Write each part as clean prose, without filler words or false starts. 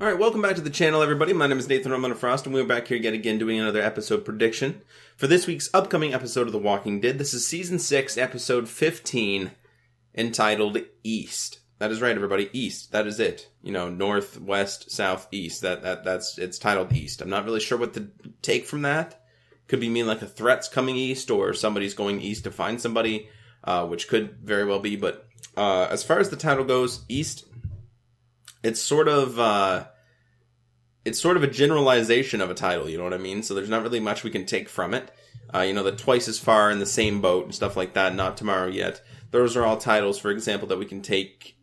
Alright, welcome back to the channel, everybody. My name is Nathan ELEMENTofFROST, and we're back here yet again doing another episode prediction for this week's upcoming episode of The Walking Dead. This is Season 6, Episode 15, entitled East. That is right, everybody. East. That is it. You know, north, west, south, east. It's titled East. I'm not really sure what to take from that. Could be mean like a threat's coming east, or somebody's going east to find somebody, which could very well be. But as far as the title goes, East, it's sort of a generalization of a title, you know what I mean? So there's not really much we can take from it. The twice as far in the same boat and stuff like that, not tomorrow yet. Those are all titles, for example, that we can take,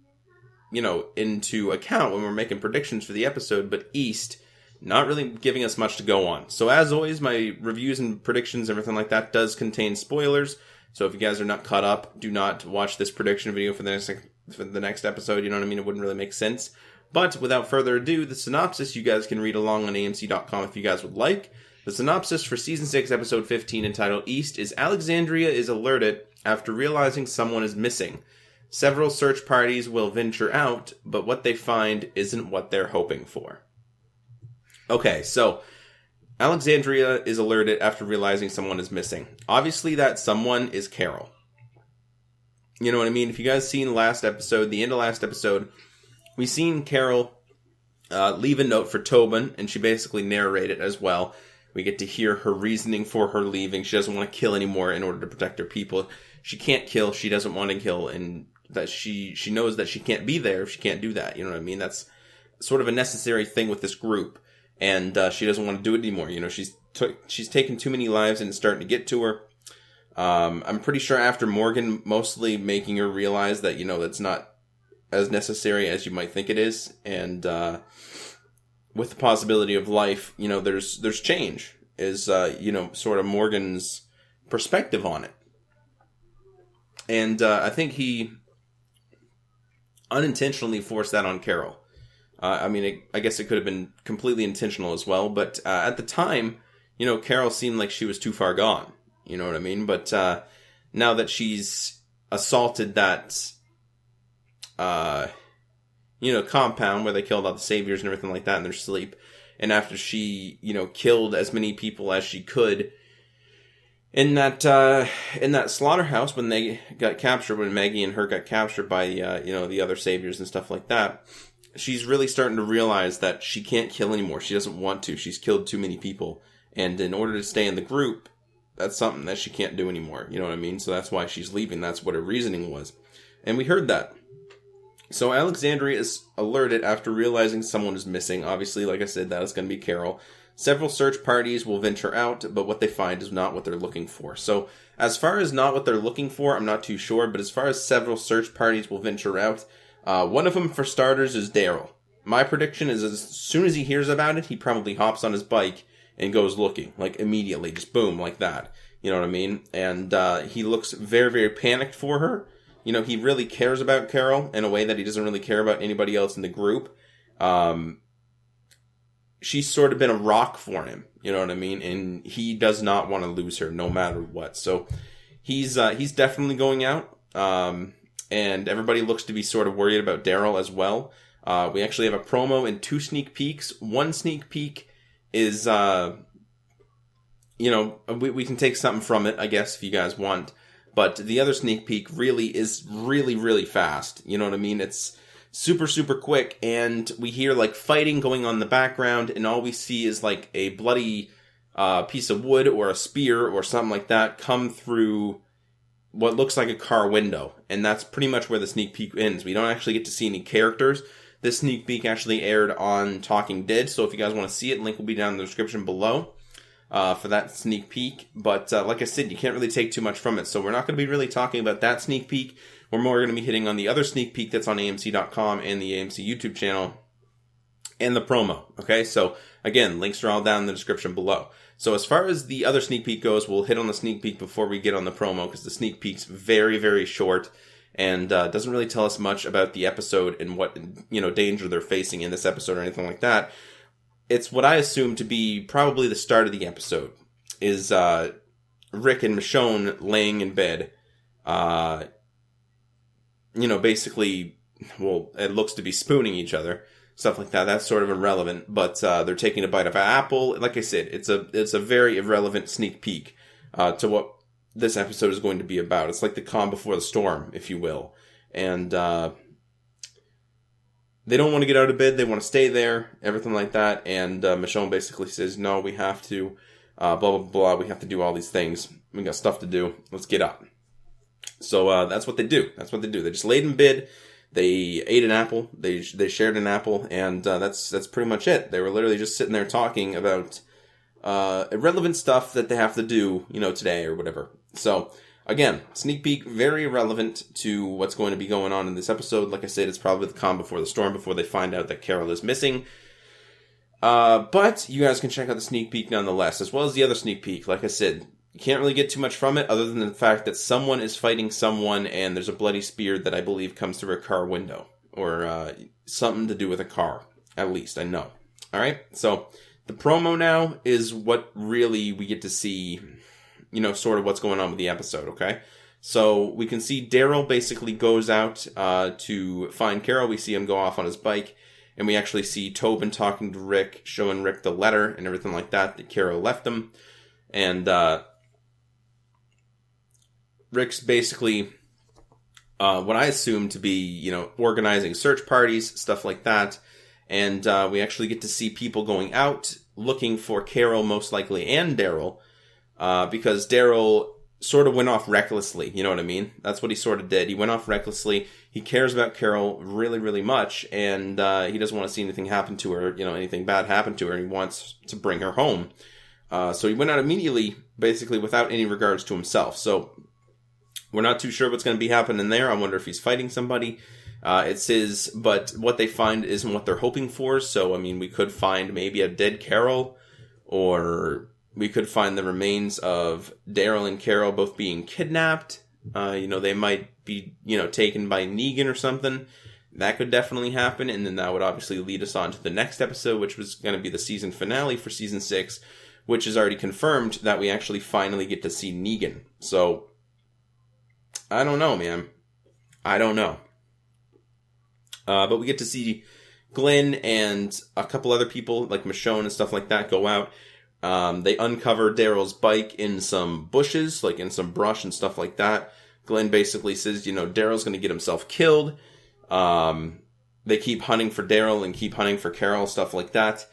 into account when we're making predictions for the episode. But East, not really giving us much to go on. So as always, my reviews and predictions, everything like that, does contain spoilers. So if you guys are not caught up, do not watch this prediction video for the next episode. You know what I mean? It wouldn't really make sense. But without further ado, the synopsis you guys can read along on AMC.com if you guys would like. The synopsis for Season 6, Episode 15, entitled East, is Alexandria is alerted after realizing someone is missing. Several search parties will venture out, but what they find isn't what they're hoping for. Okay, so Alexandria is alerted after realizing someone is missing. Obviously, that someone is Carol. You know what I mean? If you guys seen last episode, the end of last episode, we seen Carol leave a note for Tobin, and she basically narrated as well. We get to hear her reasoning for her leaving. She doesn't want to kill anymore in order to protect her people. She can't kill. She doesn't want to kill, and that she knows that she can't be there if she can't do that. You know what I mean? That's sort of a necessary thing with this group, and she doesn't want to do it anymore. She's taken too many lives, and it's starting to get to her. I'm pretty sure after Morgan mostly making her realize that that's not as necessary as you might think it is, and with the possibility of life, there's change, is sort of Morgan's perspective on it. And I think he unintentionally forced that on Carol. I guess it could have been completely intentional as well, but at the time, Carol seemed like she was too far gone, you know what I mean? But now that she's assaulted that compound where they killed all the saviors and everything like that in their sleep, and after she, killed as many people as she could in that slaughterhouse when they got captured, when Maggie and her got captured by, the other saviors and stuff like that, she's really starting to realize that she can't kill anymore. She doesn't want to. She's killed too many people. And in order to stay in the group, that's something that she can't do anymore. You know what I mean? So that's why she's leaving. That's what her reasoning was. And we heard that. So Alexandria is alerted after realizing someone is missing. Obviously, like I said, that is going to be Carol. Several search parties will venture out, but what they find is not what they're looking for. So as far as not what they're looking for, I'm not too sure. But as far as several search parties will venture out, one of them, for starters, is Daryl. My prediction is as soon as he hears about it, he probably hops on his bike and goes looking, like immediately, just boom, like that. You know what I mean? And he looks very, very panicked for her. He really cares about Carol in a way that he doesn't really care about anybody else in the group. She's sort of been a rock for him, you know what I mean? And he does not want to lose her no matter what. So he's definitely going out. And everybody looks to be sort of worried about Daryl as well. We actually have a promo and 2 sneak peeks. One sneak peek is, we can take something from it, I guess, if you guys want. But the other sneak peek really is really, really fast. You know what I mean? It's super, super quick. And we hear like fighting going on in the background. And all we see is like a bloody piece of wood or a spear or something like that come through what looks like a car window. And that's pretty much where the sneak peek ends. We don't actually get to see any characters. This sneak peek actually aired on Talking Dead. So if you guys want to see it, link will be down in the description below. For that sneak peek, but like I said, you can't really take too much from it, so we're not going to be really talking about that sneak peek. We're more going to be hitting on the other sneak peek that's on AMC.com and the AMC YouTube channel, and the promo, okay? So, again, links are all down in the description below. So as far as the other sneak peek goes, we'll hit on the sneak peek before we get on the promo, because the sneak peek's very, very short, and doesn't really tell us much about the episode and what, danger they're facing in this episode or anything like that. It's what I assume to be probably the start of the episode, is Rick and Michonne laying in bed, basically, well, it looks to be spooning each other. stuff like that. That's sort of irrelevant, but they're taking a bite of an apple. Like I said, it's a very irrelevant sneak peek to what this episode is going to be about. It's like the calm before the storm, if you will. And they don't want to get out of bed. They want to stay there, everything like that. And Michonne basically says, no, we have to, blah, blah, blah. We have to do all these things. We got stuff to do. Let's get up. So that's what they do. That's what they do. They just laid in bed. They ate an apple. They shared an apple. And that's pretty much it. They were literally just sitting there talking about irrelevant stuff that they have to do, today or whatever. So, again, sneak peek, very relevant to what's going to be going on in this episode. Like I said, it's probably the calm before the storm, before they find out that Carol is missing. But you guys can check out the sneak peek nonetheless, as well as the other sneak peek. Like I said, you can't really get too much from it, other than the fact that someone is fighting someone, and there's a bloody spear that I believe comes through a car window. Or something to do with a car, at least, I know. Alright, so the promo now is what really we get to see, sort of what's going on with the episode, okay? So we can see Daryl basically goes out to find Carol. We see him go off on his bike, and we actually see Tobin talking to Rick, showing Rick the letter and everything like that Carol left him. And Rick's basically what I assume to be, organizing search parties, stuff like that. And we actually get to see people going out looking for Carol, most likely, and Daryl. Because Daryl sort of went off recklessly, you know what I mean? That's what he sort of did. He went off recklessly. He cares about Carol really, really much, and he doesn't want to see anything happen to her, anything bad happen to her, and he wants to bring her home. So he went out immediately, basically without any regards to himself. So we're not too sure what's going to be happening there. I wonder if he's fighting somebody. It says, but what they find isn't what they're hoping for. So, we could find maybe a dead Carol, or we could find the remains of Daryl and Carol both being kidnapped. They might be, taken by Negan or something. That could definitely happen. And then that would obviously lead us on to the next episode, which was going to be the season finale for season 6, which is already confirmed that we actually finally get to see Negan. So, I don't know, man. I don't know. But we get to see Glenn and a couple other people, like Michonne and stuff like that, go out. They uncover Daryl's bike in some bushes, like in some brush and stuff like that. Glenn basically says, Daryl's going to get himself killed. They keep hunting for Daryl and keep hunting for Carol, stuff like that.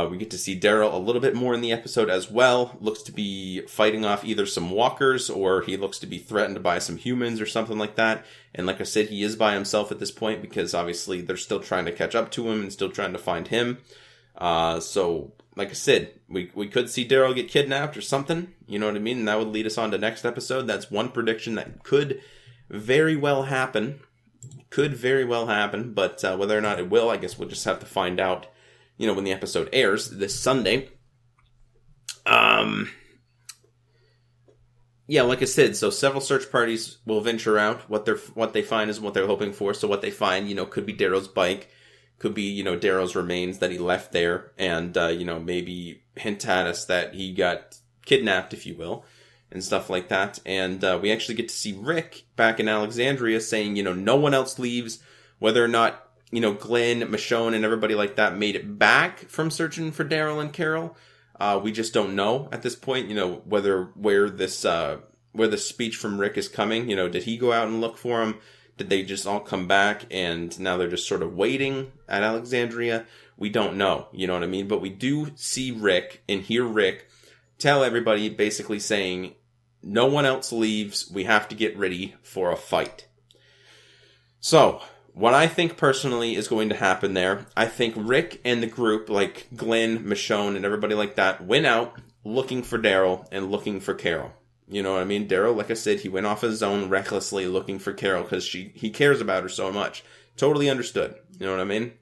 We get to see Daryl a little bit more in the episode as well. Looks to be fighting off either some walkers, or he looks to be threatened by some humans or something like that. And like I said, he is by himself at this point, because obviously they're still trying to catch up to him and still trying to find him. So, like I said, we could see Daryl get kidnapped or something, you know what I mean? And that would lead us on to next episode. That's one prediction that could very well happen. But whether or not it will, I guess we'll just have to find out, when the episode airs this Sunday. Yeah, like I said, so several search parties will venture out. What they find is what they're hoping for. So what they find, could be Daryl's bike. Could be, Daryl's remains that he left there, and, maybe hint at us that he got kidnapped, if you will, and stuff like that. And we actually get to see Rick back in Alexandria saying, no one else leaves, whether or not, Glenn, Michonne, and everybody like that made it back from searching for Daryl and Carol. We just don't know at this point, where this speech from Rick is coming. Did he go out and look for him? Did they just all come back and now they're just sort of waiting at Alexandria? We don't know, you know what I mean? But we do see Rick and hear Rick tell everybody, basically saying, no one else leaves. We have to get ready for a fight. So, what I think personally is going to happen there, I think Rick and the group, like Glenn, Michonne, and everybody like that, went out looking for Daryl and looking for Carol. You know what I mean? Daryl, like I said, he went off his own recklessly looking for Carol because he cares about her so much. Totally understood. You know what I mean?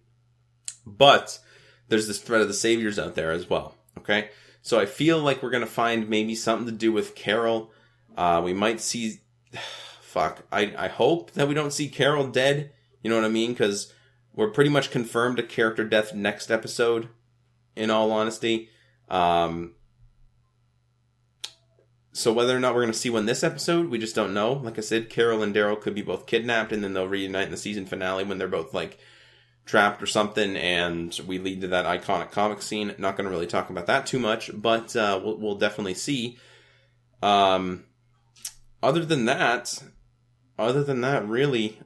But there's this threat of the saviors out there as well. Okay? So I feel like we're going to find maybe something to do with Carol. We might see... I hope that we don't see Carol dead. You know what I mean? Because we're pretty much confirmed a character death next episode, in all honesty. So whether or not we're going to see one this episode, we just don't know. Like I said, Carol and Daryl could be both kidnapped, and then they'll reunite in the season finale when they're both, trapped or something, and we lead to that iconic comic scene. Not going to really talk about that too much, but we'll definitely see. Other than that, really,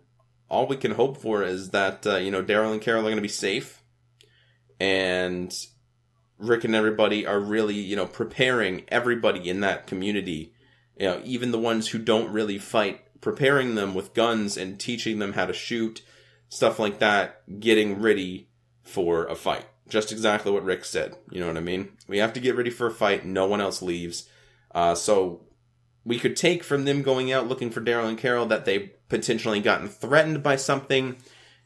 all we can hope for is that Daryl and Carol are going to be safe, and Rick and everybody are really preparing everybody in that community, even the ones who don't really fight, preparing them with guns and teaching them how to shoot, stuff like that, getting ready for a fight. Just exactly what Rick said. You know what I mean? We have to get ready for a fight. No one else leaves. So we could take from them going out looking for Daryl and Carol that they potentially gotten threatened by something.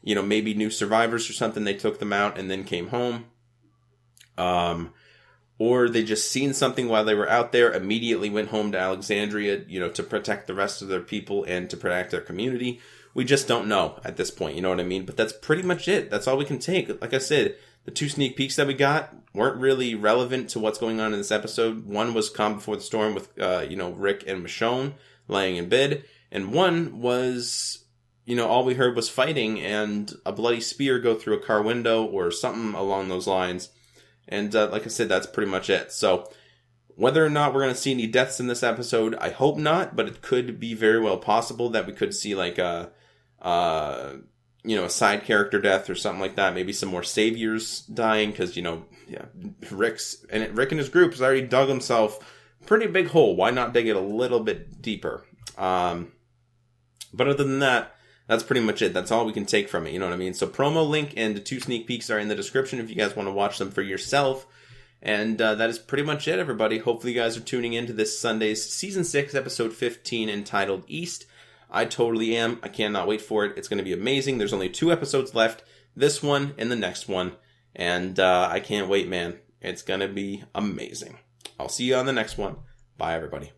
Maybe new survivors or something. They took them out and then came home. Or they just seen something while they were out there, immediately went home to Alexandria, to protect the rest of their people and to protect their community. We just don't know at this point, you know what I mean? But that's pretty much it. That's all we can take. Like I said, the 2 sneak peeks that we got weren't really relevant to what's going on in this episode. One was Calm Before the Storm with, Rick and Michonne laying in bed. And one was, all we heard was fighting and a bloody spear go through a car window or something along those lines. And like I said, that's pretty much it. So whether or not we're going to see any deaths in this episode, I hope not, but it could be very well possible that we could see like a side character death or something like that. Maybe some more saviors dying because, Rick and his group has already dug himself a pretty big hole. Why not dig it a little bit deeper? But other than that, that's pretty much it. That's all we can take from it. You know what I mean? So promo link and the 2 sneak peeks are in the description if you guys want to watch them for yourself. And that is pretty much it, everybody. Hopefully you guys are tuning into this Sunday's Season 6, Episode 15, entitled East. I totally am. I cannot wait for it. It's going to be amazing. There's only 2 episodes left. This one and the next one. And I can't wait, man. It's going to be amazing. I'll see you on the next one. Bye, everybody.